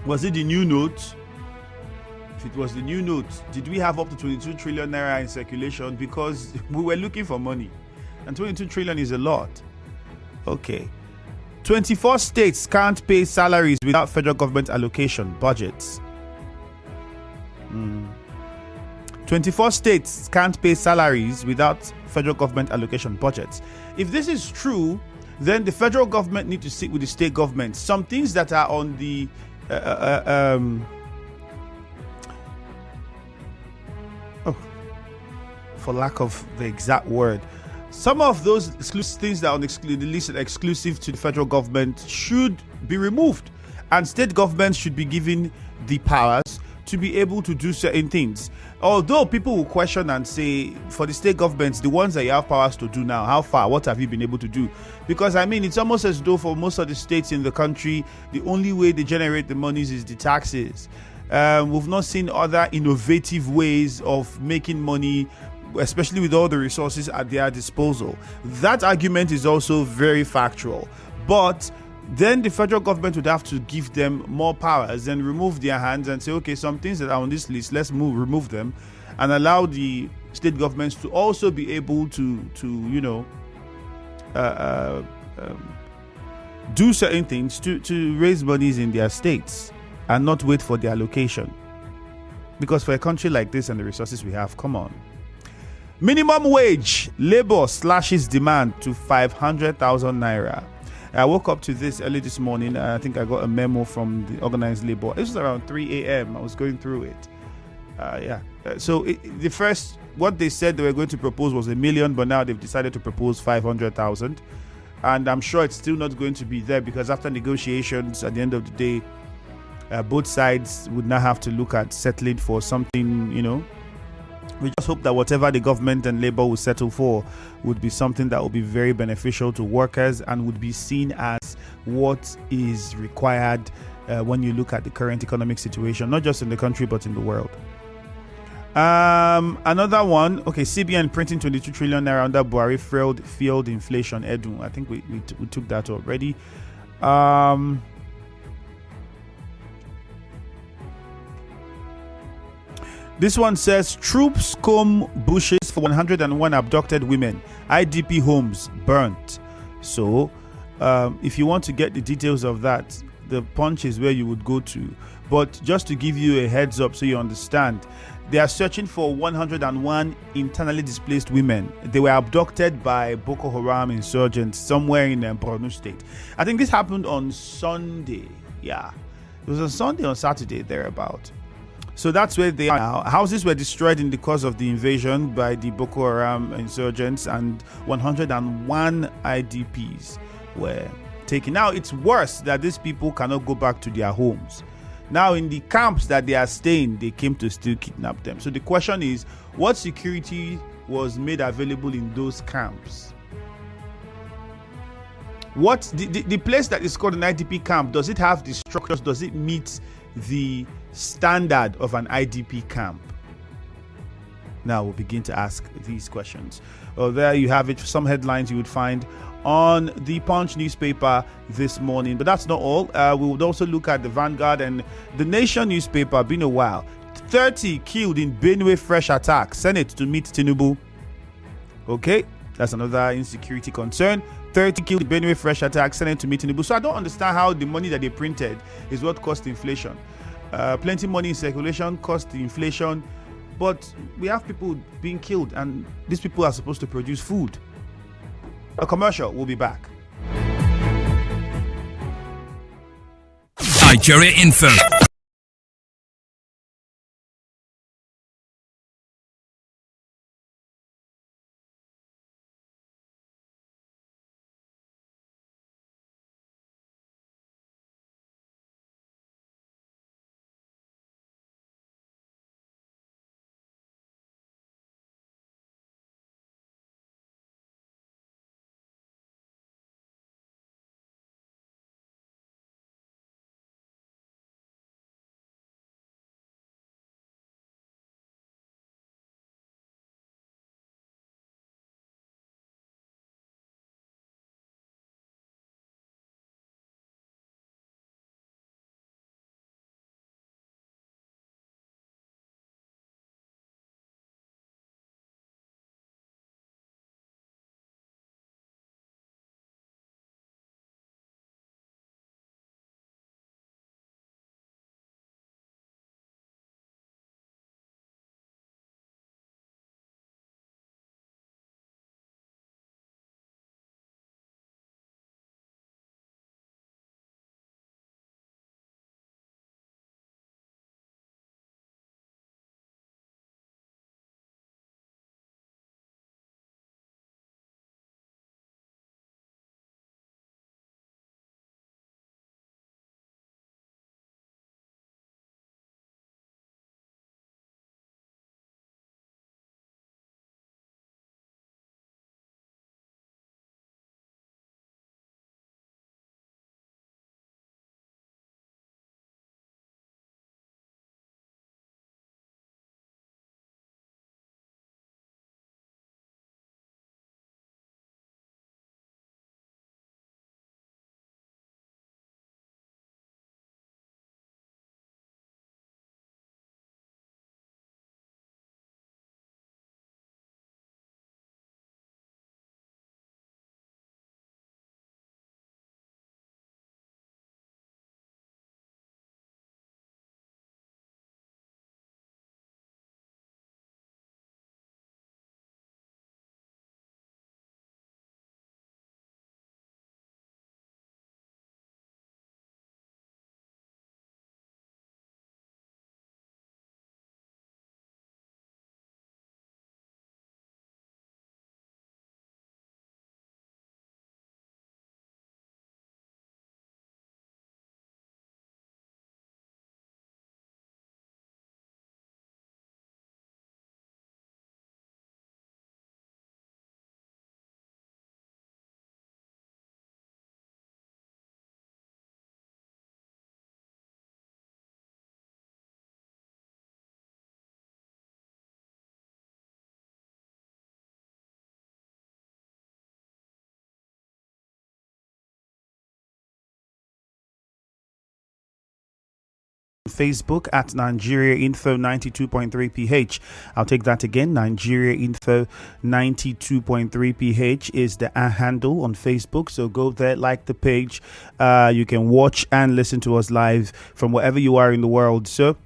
Was it the new note? If it was the new note, did we have up to 22 trillion naira in circulation? Because we were looking for money, and 22 trillion is a lot. Okay. 24 states can't pay salaries without federal government allocation budgets. 24 states can't pay salaries without federal government allocation budgets. If this is true, then the federal government need to sit with the state government. Some things that are on the for lack of the exact word, some of those things that are on the list exclusive to the federal government should be removed, and state governments should be given the powers to be able to do certain things. Although people will question and say, for the state governments, the ones that you have powers to do now, how far, what have you been able to do? Because I mean, it's almost as though for most of the states in the country, the only way they generate the monies is the taxes. We've not seen other innovative ways of making money, especially with all the resources at their disposal. That argument is also very factual. But then the federal government would have to give them more powers and remove their hands and say, okay, some things that are on this list, let's remove them, and allow the state governments to also be able to do certain things to raise monies in their states and not wait for the allocation. Because for a country like this and the resources we have, come on. Minimum wage, Labour slashes demand to 500,000 naira. I woke up to this early this morning. I think I got a memo from the organized labor. It was around 3 a.m. I was going through it. So what they said they were going to propose was 1 million, but now they've decided to propose 500,000. And I'm sure it's still not going to be there, because after negotiations, at the end of the day, both sides would now have to look at settling for something, We just hope that whatever the government and labor will settle for would be something that will be very beneficial to workers and would be seen as what is required when you look at the current economic situation, not just in the country, but in the world. Another one. Okay, CBN printing 22 trillion naira under Buhari fueled inflation. Edu, I think we took that already. This one says troops comb bushes for 101 abducted women. IDP homes burnt. So, if you want to get the details of that, the Punch is where you would go to. But just to give you a heads up so you understand, they are searching for 101 internally displaced women. They were abducted by Boko Haram insurgents somewhere in Borno State. I think this happened on Sunday. Yeah, it was on Sunday or Saturday, thereabout. So that's where they are now. Houses were destroyed in the course of the invasion by the Boko Haram insurgents, and 101 IDPs were taken. Now, it's worse that these people cannot go back to their homes. Now, in the camps that they are staying, they came to still kidnap them. So the question is, what security was made available in those camps? What the place that is called an IDP camp, does it have the structures? Does it meet the standard of an IDP camp? Now we'll begin to ask these questions. There you have it. Some headlines you would find on the Punch newspaper this morning. But that's not all. We would also look at the Vanguard and the Nation newspaper. Been a while. 30 killed in Benue fresh attack. Senate to meet Tinubu. Okay, that's another insecurity concern. 30 killed in Benue fresh attack. Senate to meet Tinubu. So I don't understand how the money that they printed is what caused inflation. Plenty money in circulation caused the inflation, but we have people being killed, and these people are supposed to produce food. A commercial. We'll be back. Nigeria Info. Facebook at Nigeria Info 92.3 PH. I'll take that again. Nigeria Info 92.3 PH is the handle on Facebook. So go there, like the page. You can watch and listen to us live from wherever you are in the world. So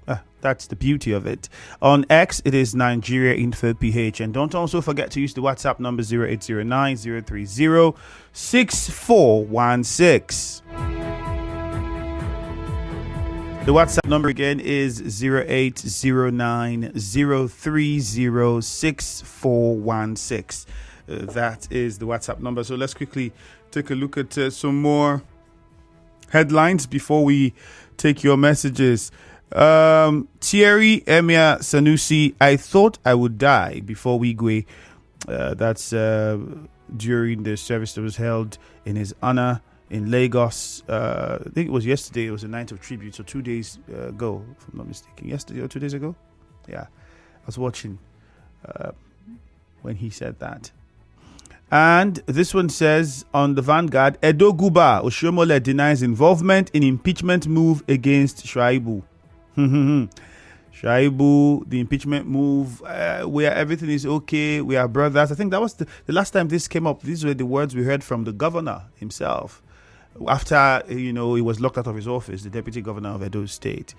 that's the beauty of it. On X, it is Nigeria Info PH. And don't also forget to use the WhatsApp number 0809 030 6416. The WhatsApp number again is 0809 030 6416. That is the WhatsApp number. So let's quickly take a look at some more headlines before we take your messages. Thierry Emir Sanusi, I thought I would die before Wigwe. That's during the service that was held in his honor in Lagos. I think it was yesterday. It was a night of tribute, so 2 days ago, if I'm not mistaken. Yesterday or 2 days ago? Yeah, I was watching when he said that. And this one says on the Vanguard, Edo Guba, Oshiomhole denies involvement in impeachment move against Shuaibu. Shuaibu, the impeachment move, where everything is okay, we are brothers. I think that was the last time this came up. These were the words we heard from the governor himself after, he was locked out of his office, the deputy governor of Edo State.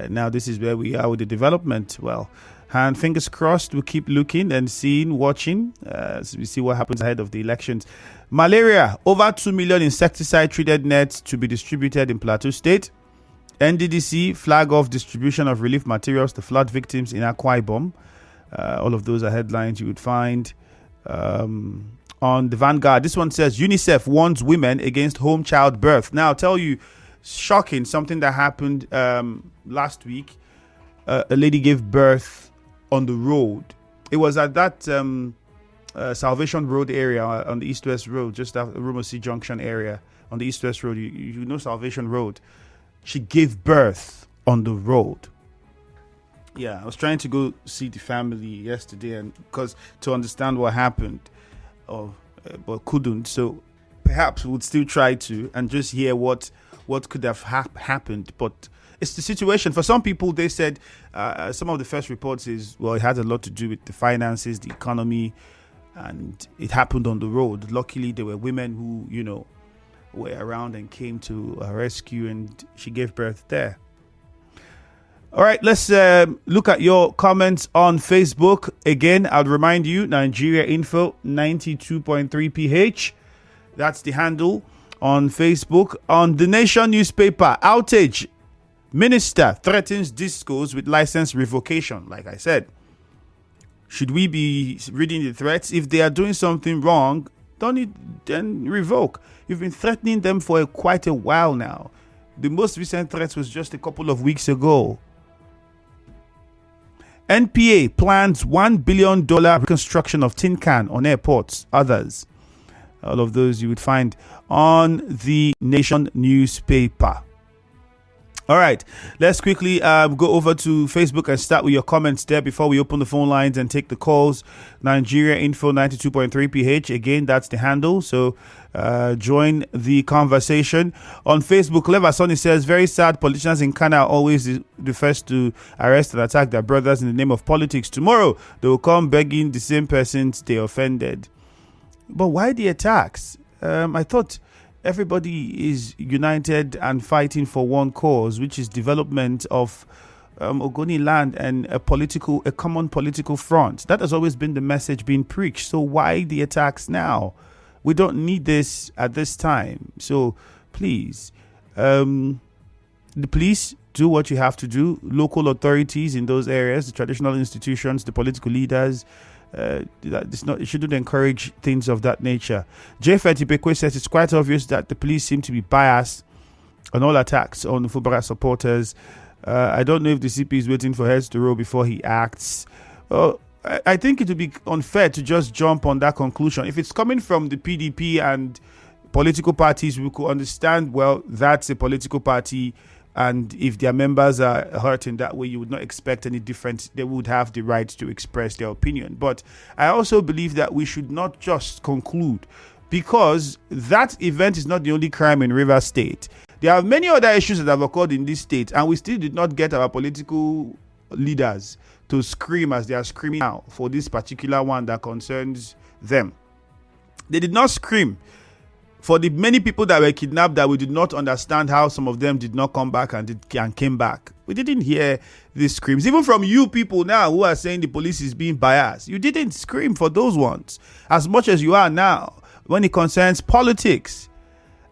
Now this is where we are with the development. Well, and fingers crossed, we'll keep looking and watching. So we see what happens ahead of the elections. Malaria, over 2 million insecticide-treated nets to be distributed in Plateau State. NDDC flag off distribution of relief materials to flood victims in Akwa Ibom. All of those are headlines you would find on the Vanguard. This one says UNICEF warns women against home child birth. Now, I'll tell you, shocking, something that happened last week. A lady gave birth on the road. It was at that Salvation Road area on the East-West Road, just after Rumosi Junction area on the East-West Road. You know Salvation Road. She gave birth on the road. Yeah, I was trying to go see the family yesterday and to understand what happened, but couldn't. So perhaps we'll still try to and just hear what could have happened. But it's the situation. For some people, they said some of the first reports is, well, it had a lot to do with the finances, the economy, and it happened on the road. Luckily, there were women who, were around and came to her rescue, and she gave birth there. All right, let's look at your comments on Facebook. Again, I'll remind you, Nigeria Info 92.3 PH. That's the handle on Facebook. On The Nation newspaper, outage. Minister threatens discos with license revocation. Like I said, should we be reading the threats? If they are doing something wrong, then revoke. You've been threatening them for quite a while now. The most recent threat was just a couple of weeks ago. NPA plans $1 billion reconstruction of tin can on airports. Others. All of those you would find on The Nation newspaper. All right, let's quickly go over to Facebook and start with your comments there before we open the phone lines and take the calls. Nigeria Info 92.3 PH. Again, that's the handle. So join the conversation. On Facebook, Clever Sonny says, very sad politicians in Kano are always the first to arrest and attack their brothers in the name of politics. Tomorrow, they will come begging the same persons they offended. But why the attacks? I thought everybody is united and fighting for one cause, which is development of Ogoni land and a common political front. That has always been the message being preached. So why the attacks now? We don't need this at this time. So please, the police, do what you have to do. Local authorities in those areas, the traditional institutions, the political leaders, it shouldn't encourage things of that nature. J. Fetipekwe says it's quite obvious that the police seem to be biased on all attacks on Fubara supporters. I don't know if the CP is waiting for heads to roll before he acts. I think it would be unfair to just jump on that conclusion. If it's coming from the PDP and political parties, we could understand, well, that's a political party, and if their members are hurt in that way, you would not expect any difference. They would have the right to express their opinion. But I also believe that we should not just conclude, because that event is not the only crime in Rivers State. There are many other issues that have occurred in this state, and we still did not get our political leaders to scream as they are screaming now for this particular one that concerns them. They did not scream for the many people that were kidnapped that we did not understand how some of them did not come back and came back. We didn't hear these screams. Even from you people now who are saying the police is being biased, you didn't scream for those ones as much as you are now when it concerns politics.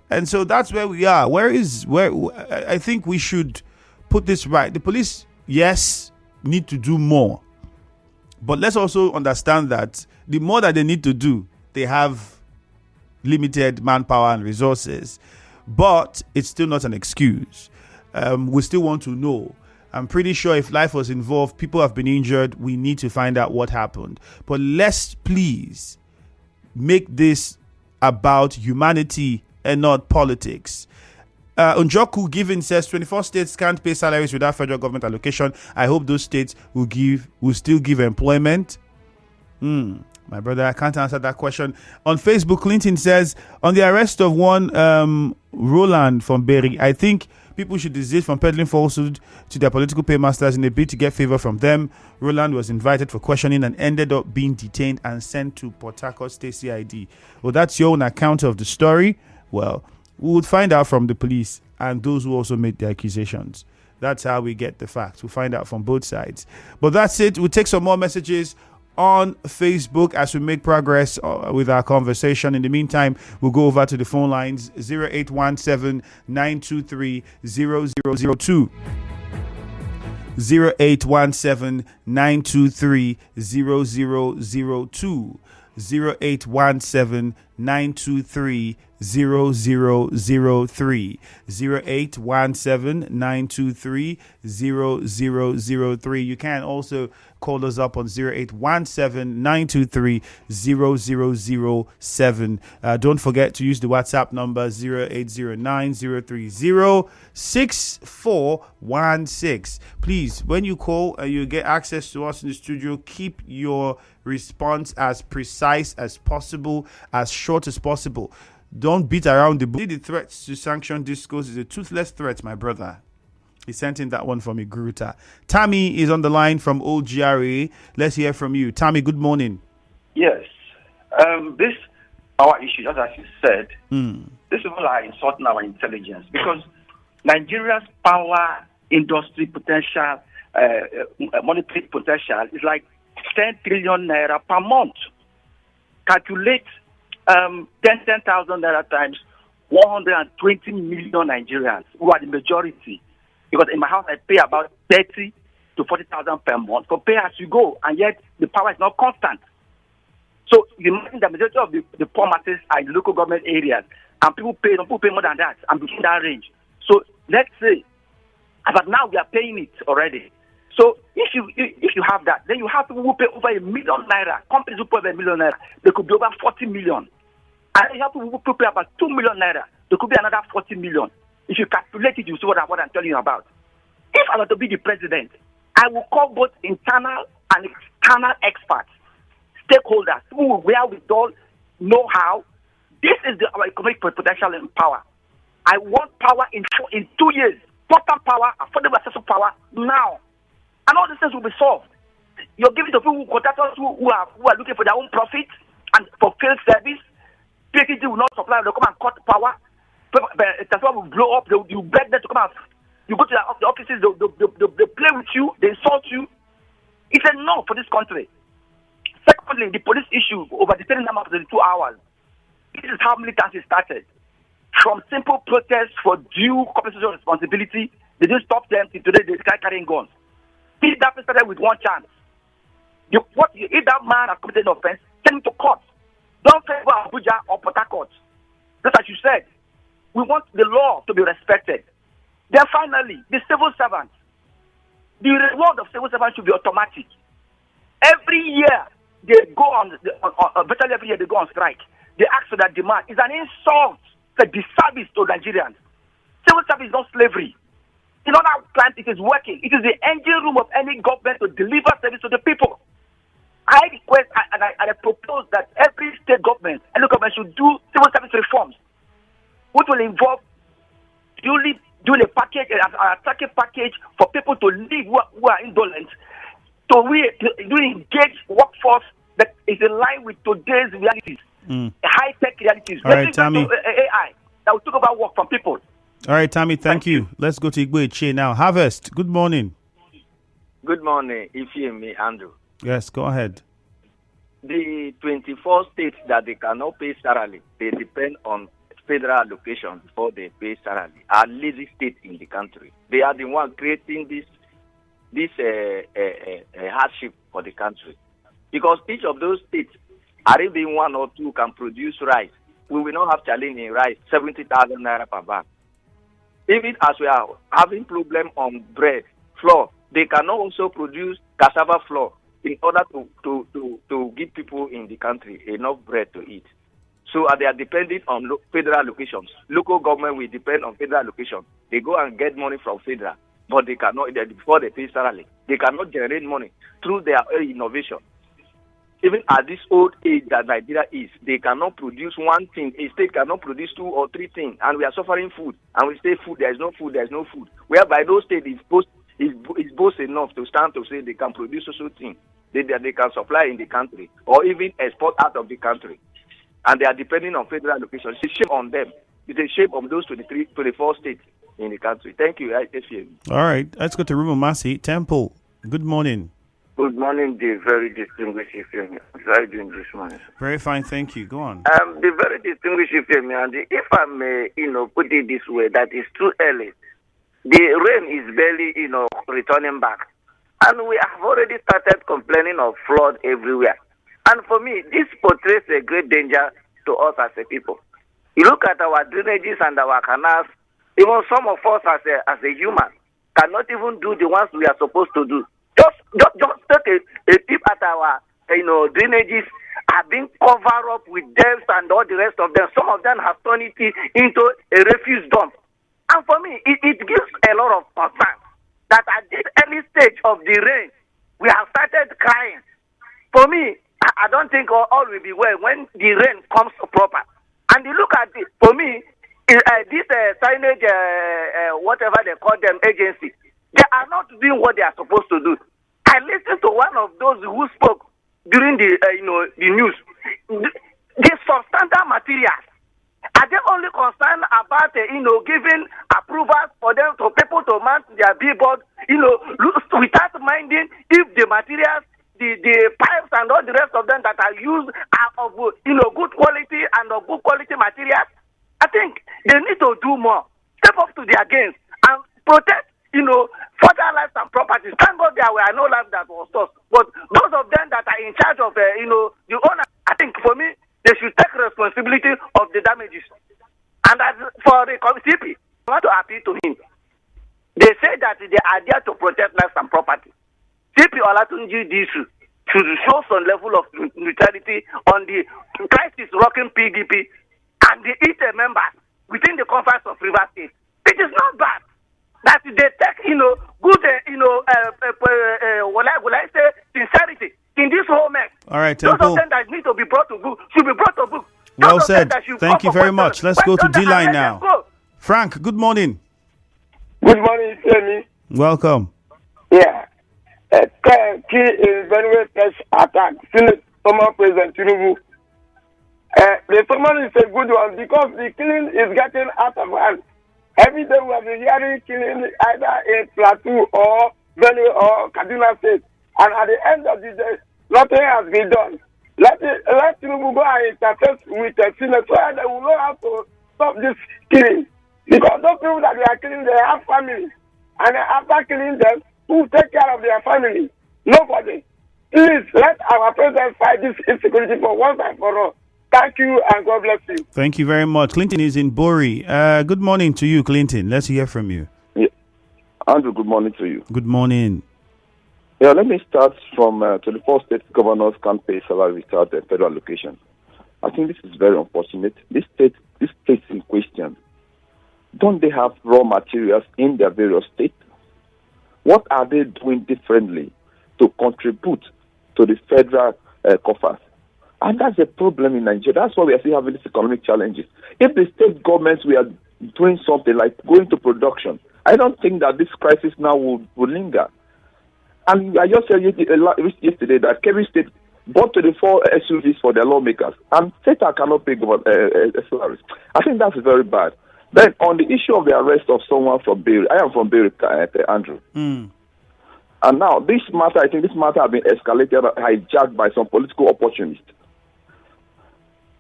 And so that's where we are. Where I think we should put this right. The police, yes, need to do more. But let's also understand that the more that they need to do, they have limited manpower and resources. But it's still not an excuse. We still want to know. I'm pretty sure if life was involved, people have been injured, we need to find out what happened. But let's please make this about humanity and not politics. Unjoku Giving says 24 states can't pay salaries without federal government allocation. I hope those states will still give employment. My brother, I can't answer that question. On Facebook, Clinton says, on the arrest of one Roland from Berry, I think people should desist from peddling falsehood to their political paymasters in a bid to get favor from them. Roland was invited for questioning and ended up being detained and sent to Port Harcourt State CID. Well, that's your own account of the story. Well, we would find out from the police and those who also made the accusations. That's how we get the facts. We'll find out from both sides. But that's it. We'll take some more messages on Facebook as we make progress with our conversation. In the meantime, we'll go over to the phone lines 0817 923 0002. 0817 923 0002. 0817 923 0003. 0817 923 0003. You can also call us up on 0817 923 0007. Don't forget to use the WhatsApp number 0809 030 6416. Please, when you call and you get access to us in the studio, keep your response as precise as possible, as short as possible. Don't beat around the bush. The threats to sanction discourse is a toothless threat, my brother. He sent in that one from Igruta. Tammy is on the line from Old GRA. Let's hear from you. Tammy, good morning. Yes. This our issue, just as you said, these people are insulting our intelligence because Nigeria's power industry potential, monetary potential is like 10 trillion naira per month. Calculate 10,000 naira times 120 million Nigerians who are the majority. Because in my house, I pay about 30 to 40,000 per month for pay as you go, and yet the power is not constant. So you imagine the majority of the poor masses are in local government areas, and people pay more than that, and between that range. So let's say, but now we are paying it already. So if you have that, then you have people who pay over 1 million naira. Companies who pay over 1 million naira, they could be over 40 million. And you have people who pay about 2 million naira, there could be another 40 million. If you calculate it, you see what I'm telling you about. If I were to be the president, I will call both internal and external experts, stakeholders, who where we don't know how. This is our economic potential and power. I want power in 2 years. Total power, affordable accessible power now. And all these things will be solved. You're giving to people contractors who are looking for their own profit and for failed service. PhD will not supply, they'll come and cut power. That's why will blow up. You beg them to come out. You go to the offices, they play with you, they insult you. It's enough for this country. Secondly, the police issue over the 10 number of 32 hours. This is how militants started. From simple protests for due compensation responsibility, they didn't stop them till today they start carrying guns. If that started with one chance, if that man has committed an offense, send him to court. Don't favor Abuja or Port Harcourt. Just as you said, we want the law to be respected. Then finally, the civil servants. The reward of civil servants should be automatic. Every year they go on virtually every year they go on strike. They ask for that demand. It's an insult, it's a disservice to Nigerians. Civil service is not slavery. In other plants, it is working. It is the engine room of any government to deliver service to the people. I request and I propose that every state government and local government should do civil service reforms, which will involve doing a package, an attractive package for people to live who are indolent, to engage workforce that is in line with today's realities, high-tech realities. All right, Tommy. AI that will talk about work from people. All right, Tommy, thank you. Let's go to Igwe Che now. Harvest, good morning. Good morning, Ifeanyi Andrew. Yes, go ahead. The 24 states that they cannot pay salary, they depend on federal allocation before they pay salary, are lazy states in the country. They are the one creating this hardship for the country. Because each of those states, either one or two, can produce rice. We will not have challenge in rice, 70,000 naira per bag. Even as we are having problem on bread, flour, they cannot also produce cassava flour in order to give people in the country enough bread to eat. So they are depending on federal allocations. Local government will depend on federal allocation. They go and get money from federal, but they cannot, before they pay salary, they cannot generate money through their innovation. Even at this old age that Nigeria is, they cannot produce one thing. A state cannot produce 2 or 3 things, and we are suffering food. And we say food, there is no food, there is no food. Whereby those states is boast enough to stand to say they can produce social things that they can supply in the country, or even export out of the country. And they are depending on federal allocation. It's a shame on them. It's a shame on those 24 states in the country. Thank you. All right, let's go to Rumo Masi. Temple, good morning. Good morning, the very distinguished Ifeanyi. How are you doing this morning? Very fine, thank you. Go on. The very distinguished Ifeanyi, and if I may, put it this way, that is too early. The rain is barely, returning back. And we have already started complaining of flood everywhere. And for me, this portrays a great danger to us as a people. You look at our drainages and our canals, even some of us as a human cannot even do the ones we are supposed to do. Just take a peep at our, drainages are being covered up with depths and all the rest of them. Some of them have turned it into a refuse dump. And for me, it gives a lot of concern that at this early stage of the rain, we have started crying. For me, I don't think all will be well when the rain comes proper. And you look at it, for me, this signage, whatever they call them, agency, they are not doing what they are supposed to do. I listened to one of those who spoke during the news. The substandard materials, are they only concerned about giving approvals for them to people to mount their billboard, without minding if the materials, the pipes and all the rest of them that are used are of good quality and of good quality materials? I think they need to do more, step up to their games and protect further lives and properties. Thank God there were no lives that was lost. But those of them that are in charge of, the owner, I think for me, they should take responsibility of the damages. And as for the CP, I want to appeal to him. They say that they are there to protect lives and property. CP Olatunji Disu should show some level of neutrality on the crisis-rocking PDP and the ITE members within the Conference of Rivers State. It is not bad that they take, good, will I say, sincerity in this whole mess. All right, Temple. Those of them that need to be brought to book should be brought to book. Well said. Thank you very much. Let's go to D-Line now. Frank, good morning. Good morning, Ifeanyi. Welcome. Yeah. Key is very well press attack. Senate former President Tinubu. The summary is a good one because the killing is getting out of hand. Every day we have been hearing killing either in Plateau or Benue or Kaduna State. And at the end of the day, nothing has been done. Let Tinubu go and interface with the Senate so that they will know how to stop this killing. Because those people that they are killing, they have families. And after killing them, who take care of their family? Nobody. Please, let our president fight this insecurity for once and for all. Thank you and God bless you. Thank you very much. Clinton is in Bori. Good morning to you, Clinton. Let's hear from you. Yeah. Andrew, good morning to you. Good morning. Yeah, let me start from 24 state governors can't pay salary without a federal allocation. I think this is very unfortunate. These states in question, don't they have raw materials in their various states? What are they doing differently to contribute to the federal coffers? And that's a problem in Nigeria. That's why we are still having these economic challenges. If the state governments were doing something like going to production, I don't think that this crisis now will linger. And I just said yesterday that Kebbi State bought 24 SUVs for their lawmakers, and State cannot pay salaries. I think that's very bad. Then, on the issue of the arrest of someone from Beirut, I am from Beirut, Andrew. And now, this matter, I think this matter has been escalated, hijacked by some political opportunists.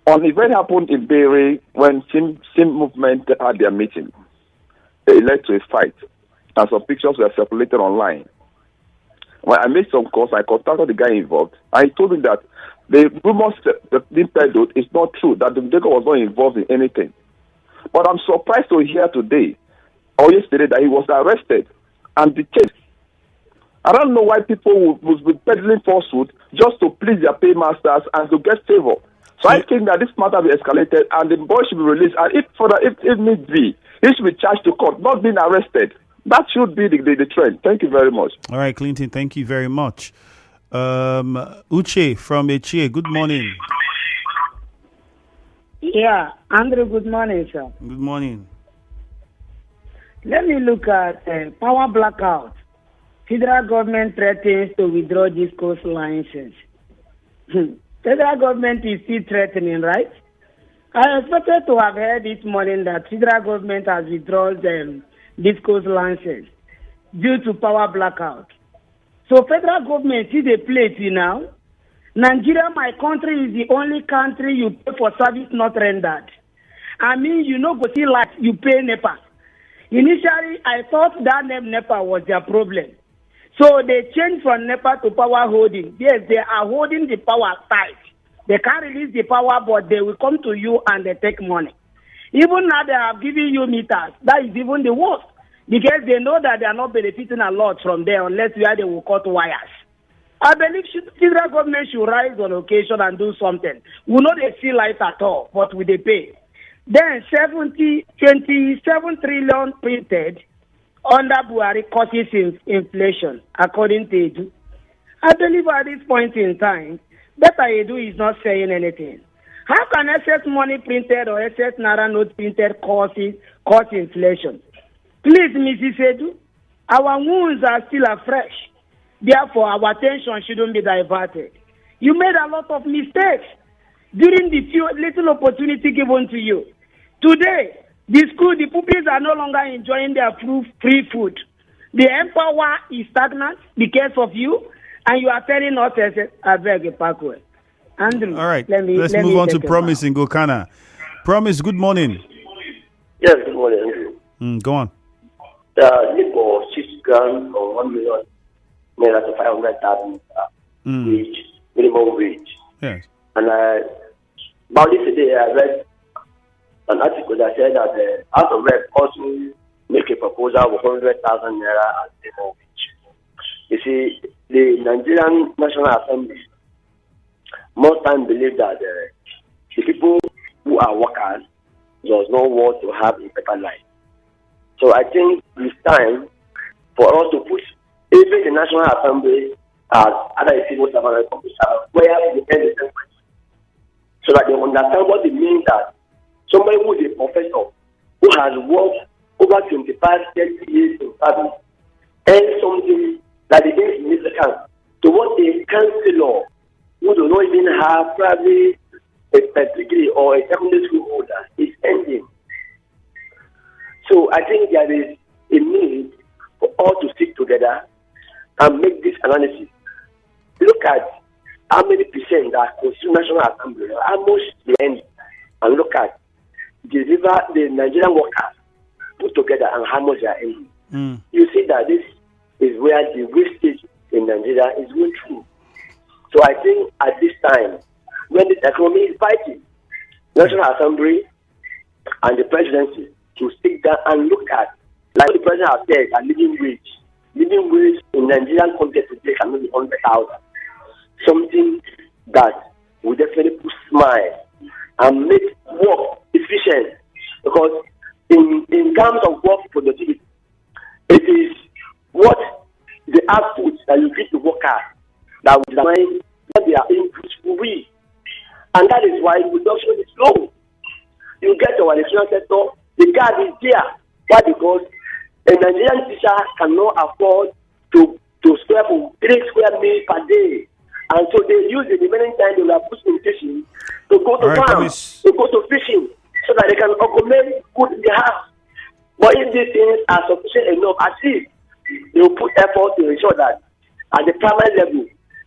An event happened in Beirut when Sim movement had their meeting. It led to a fight, and some pictures were circulated online. When I made some calls, I contacted the guy involved. I told him that the rumors being peddled is not true, that the Mudego was not involved in anything. But I'm surprised to hear today, or yesterday, that he was arrested and detained. I don't know why people would be peddling falsehood just to please their paymasters and to get favor. So I think that this matter will be escalated and the boy should be released. And if need be, he should be charged to court, not being arrested. That should be the trend. Thank you very much. All right, Clinton, thank you very much. Uche from Echie, good morning. Yeah, Andrew, good morning, sir. Good morning. Let me look at power blackout. Federal government threatens to withdraw discourse licenses. Federal government is still threatening, right? I expected to have heard this morning that federal government has withdrawn the discourse licenses due to power blackout. So federal government is a place now. Nigeria, my country, is the only country you pay for service not rendered. I mean, you know, go see like you pay NEPA. Initially, I thought that name NEPA was their problem. So they changed from NEPA to power holding. Yes, they are holding the power tight. They can't release the power, but they will come to you and they take money. Even now they are giving you meters. That is even the worst. Because they know that they are not benefiting a lot from there unless where they will cut wires. I believe federal government should rise on occasion and do something. We know they see light at all, but will they pay? Then 27 trillion printed under Buhari causes inflation, according to Edu. I believe at this point in time, Better Edu is not saying anything. How can excess money printed or excess Naira note printed cause inflation? Please, Mrs. Edu, our wounds are still afresh. Therefore, our attention shouldn't be diverted. You made a lot of mistakes during the few little opportunity given to you. Today, the pupils are no longer enjoying their free food. The empower is stagnant because of you, and you are telling us, I beg a parkway. Andrew, all right, let's move on to Promise in Gokana. Promise, good morning. Yes, good morning, Andrew. Go on. For 6 grand or 1 million naira to 500,000 wage, minimum wage. Yes. And about this today, I read an article that said that the House of Rep also make a proposal of 100,000 naira as minimum wage. You see, the Nigerian National Assembly most time believe that the people who are workers does not want to have a better life. So I think it's time for us to put even the National Assembly as other civil servant where we end the same question, so that they understand what it means that somebody who is a professor who has worked over 25-30 years in service and something that is insignificant to what a councillor who do not even have probably a degree or a secondary school holder is ending. So I think there is a need for all to stick together and make this analysis. Look at how many percent that constitute National Assembly, how much they end, and look at the Nigerian workers put together and how much they are ending. You see that this is where the wastage in Nigeria is going through. So I think at this time, when the economy is fighting, National Assembly and the presidency to sit down and look at, like the president has said, a living wage. Living wage in Nigerian context today cannot be 100,000. Something that will definitely put smile and make work efficient. Because in terms of work productivity, it is what the output that you give to workers that will determine what their inputs will be. And that is why production is low. You get our electrician sector, The gap is there. Why? Because a Nigerian teacher cannot afford to spare for 3 square meals per day. And so they use the remaining time they will put in fishing to go to farms, to go to fishing, so that they can accumulate food in the house. But if these things are sufficient enough, at least they will put effort to ensure that at the primary level,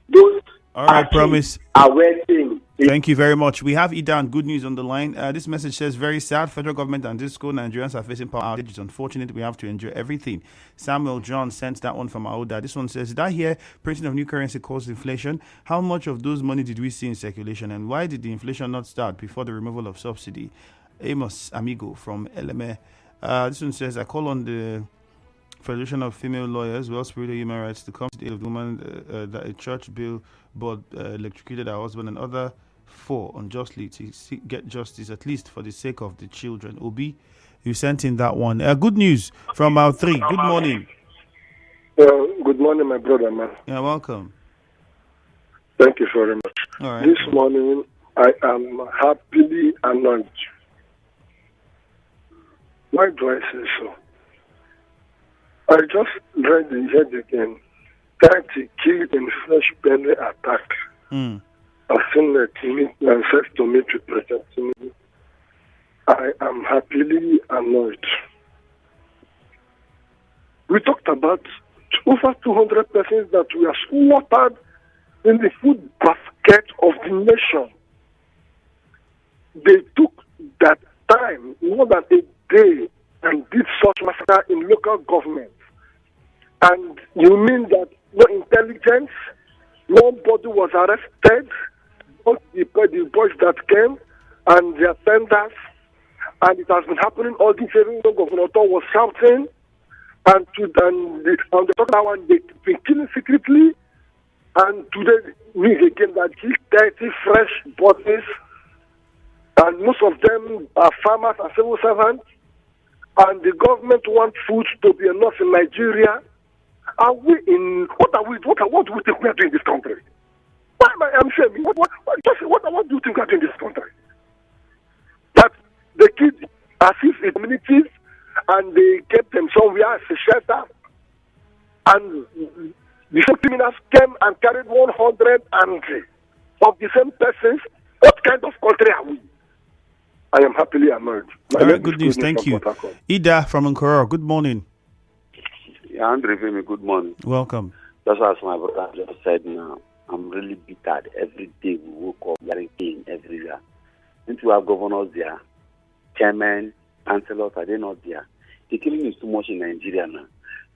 those Promise are well trained. Thank you very much. We have Idan. Good news on the line. This message says, very sad. Federal government and disco Nigerians are facing power outage. It's unfortunate. We have to endure everything. Samuel John sent that one from Aouda. This one says, did I hear printing of new currency caused inflation? How much of those money did we see in circulation? And why did the inflation not start before the removal of subsidy? Amos Amigo from LMA. This one says, I call on the Federation of Female Lawyers, well-spirited human rights to come to the aid of the woman that a church bill board electrocuted her husband and other 4 unjustly to get justice, at least for the sake of the children. Obi, you sent in that one. Good news from our 3. Good morning. Good morning, my brother, man. Yeah, welcome. Thank you very much. All right. This morning, I am happily annoyed. Why do I say so? I just read the head again. 30 killed in fresh belly attack. As soon as and says to me to President Tinubu, I am happily annoyed. We talked about over 200 persons that were slaughtered in the food basket of the nation. They took that time, more than a day, and did such massacre in local government. And you mean that no intelligence, nobody was arrested, both the boys that came and their senders, and it has been happening all this year. Governor Otto was shouting, and on the other one, they've been killing secretly, and today news again that 30 fresh bodies, and most of them are farmers and civil servants, and the government wants food to be enough in Nigeria. Are we in? What do we think we are doing in this country? Why am I saying? What do you think we are doing in this country? That the kids assist the communities and they kept them somewhere as a shelter, and the same criminals came and carried 100 of the same persons. What kind of country are we? I am happily annoyed. All right, good news. Thank you. Ida from Nkoro. Good morning. Yeah, Andre Femi, good morning. Welcome. That's as my brother just said now. I'm really bitter. Every day we woke up, we are killing everywhere. Since we have governors there, chairmen, councillors, are they not there? The killing is too much in Nigeria now.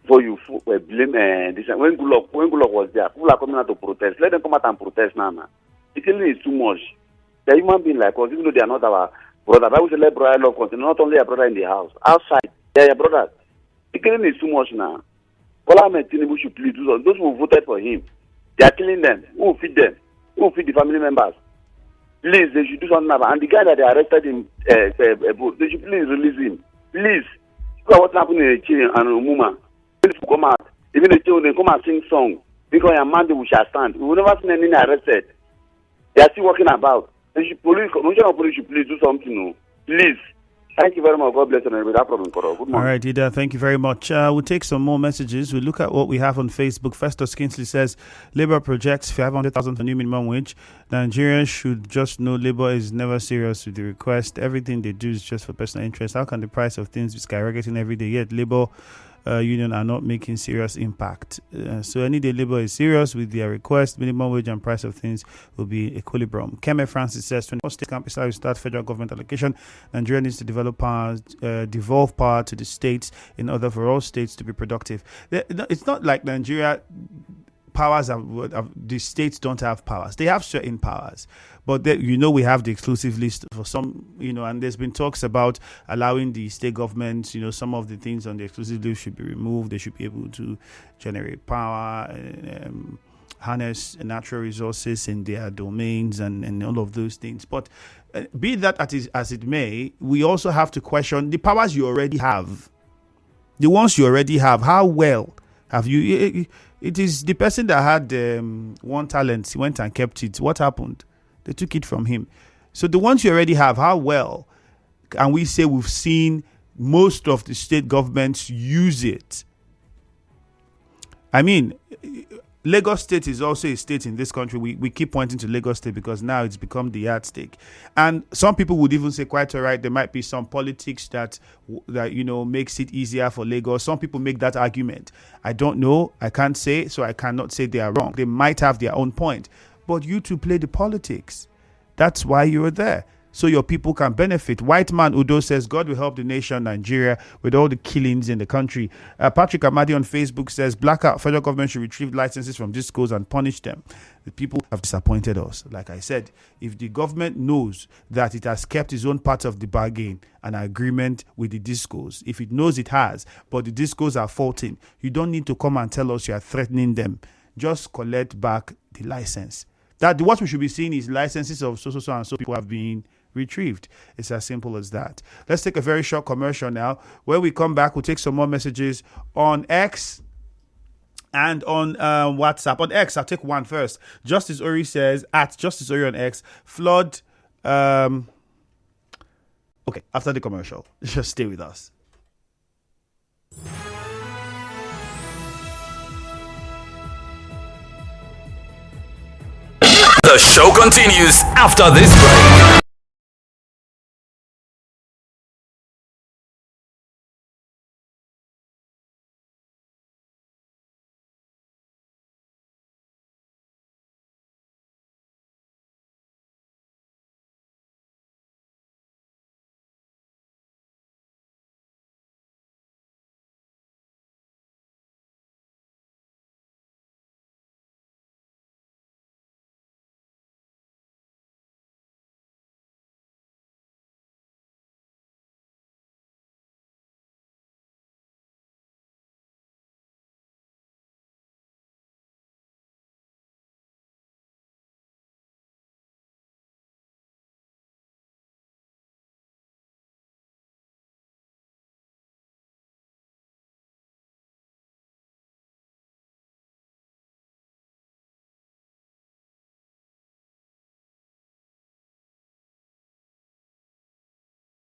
For you blame this. When Goodluck was there, people are coming out to protest. Let them come out and protest now. The killing is too much. They're human beings like us, even though they are not our brother. Bible says let brother love continue. Not only a brother in the house, outside, they are your brothers. The killing is too much now. Bola Ahmed Tinubu should please do something. Those who voted for him, they are killing them. Who will feed them? Who will feed the family members? Please, they should do something about it. And the guy that they arrested in they should please release him. Please. Look at what's happening in Chile and Umuma. Please come out. Even the children, they come and sing song. Because a man we shall stand. We will never see any arrested. They are still walking about. They should Commissioner of Police should please do something. No. Please. Thank you very much. God bless you. Good morning. All right, Ida. Thank you very much. We'll take some more messages. We'll look at what we have on Facebook. Festus Kingsley says, Labour projects 500,000 for new minimum wage. Nigerians should just know Labour is never serious with the request. Everything they do is just for personal interest. How can the price of things be skyrocketing every day? Yet Labour union are not making serious impact. So any day Labour is serious with their request, minimum wage and price of things will be equilibrium. Keme Francis says, 24 state campus will start federal government allocation. Nigeria needs to develop power, devolve power to the states in order for all states to be productive. It's not like Nigeria powers the states don't have powers. They have certain powers, but we have the exclusive list for some, and there's been talks about allowing the state governments, some of the things on the exclusive list should be removed. They should be able to generate power, harness natural resources in their domains and all of those things. But be that as it may, we also have to question the powers you already have. The ones you already have, how well have you... It is the person that had one talent, he went and kept it. What happened? They took it from him. So the ones you already have, how well can we say we've seen most of the state governments use it. I mean, Lagos State is also a state in this country. We keep pointing to Lagos State because now it's become the yardstick. And some people would even say, quite all right, there might be some politics that makes it easier for Lagos. Some people make that argument. I don't know. I can't say, so I cannot say they are wrong. They might have their own point. But you two play the politics. That's why you're there. So your people can benefit. White man Udo says, God will help the nation Nigeria with all the killings in the country. Patrick Amadi on Facebook says, blackout, federal government should retrieve licenses from discos and punish them. The people have disappointed us. Like I said, if the government knows that it has kept its own part of the bargain, an agreement with the discos, if it knows it has, but the discos are faulting, you don't need to come and tell us you are threatening them. Just collect back the license. That what we should be seeing is licenses of so and so people have been retrieved. It's as simple as that. Let's take a very short commercial now. When we come back, we'll take some more messages on X and on WhatsApp. On X, I'll take one first. Justice Ori says, at Justice Ori on X, flood. Okay, after the commercial, just stay with us. The show continues after this break.